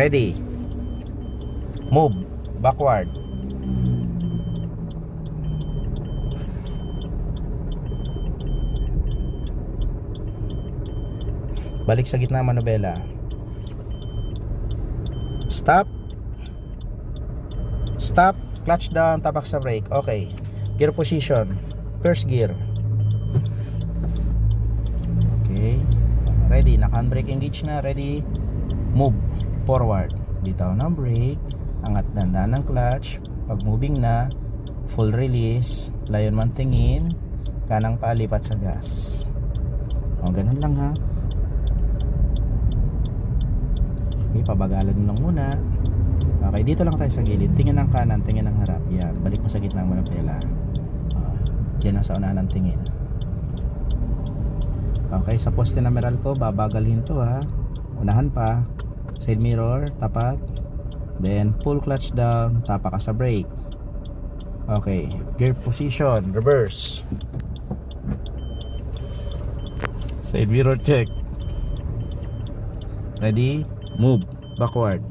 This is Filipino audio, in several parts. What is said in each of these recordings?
Ready. Move. Backward. Balik sa gitna manobela. Stop. Stop. Clutch down. Tapak sa brake. Okay. Gear position. First gear. Okay. Ready. Naka-handbrake engage na. Ready. Move. Forward. Bitaw ng brake. Angat dandan ng clutch. Pag moving na, full release. Layon man tingin. Kanang palipat sa gas. O, ganun lang ha. Okay, pabagalan mo lang muna. Okay, dito lang tayo sa gilid. Tingin ng kanan, tingin ng harap. Yan, balik mo sa gitna ng manopela. Diyan ang sa unahan ng tingin. Okay, sa poste na meral ko, babagalhin to ha. Unahan pa. Side mirror, tapat. Then, pull clutch down. Tapak ka sa brake. Okay, gear position, reverse. Side mirror check. Ready? Move. Backward.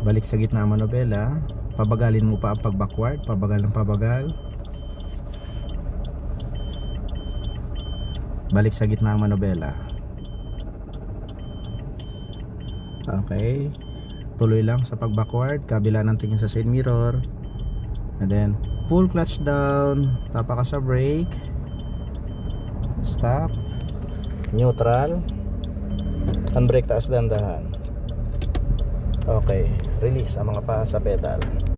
Balik sa gitna ng manobela. Pabagalin mo pa ang pag-backward. Pabagal ng pabagal. Balik sa gitna ng manobela. Okay. Tuloy lang sa pag-backward. Kabila ng tingin sa side mirror. And then pull clutch down. Tapa ka sa brake. Stop. Neutral. Handbrake taas dandahan. Okay. Release ang mga paa sa pedal.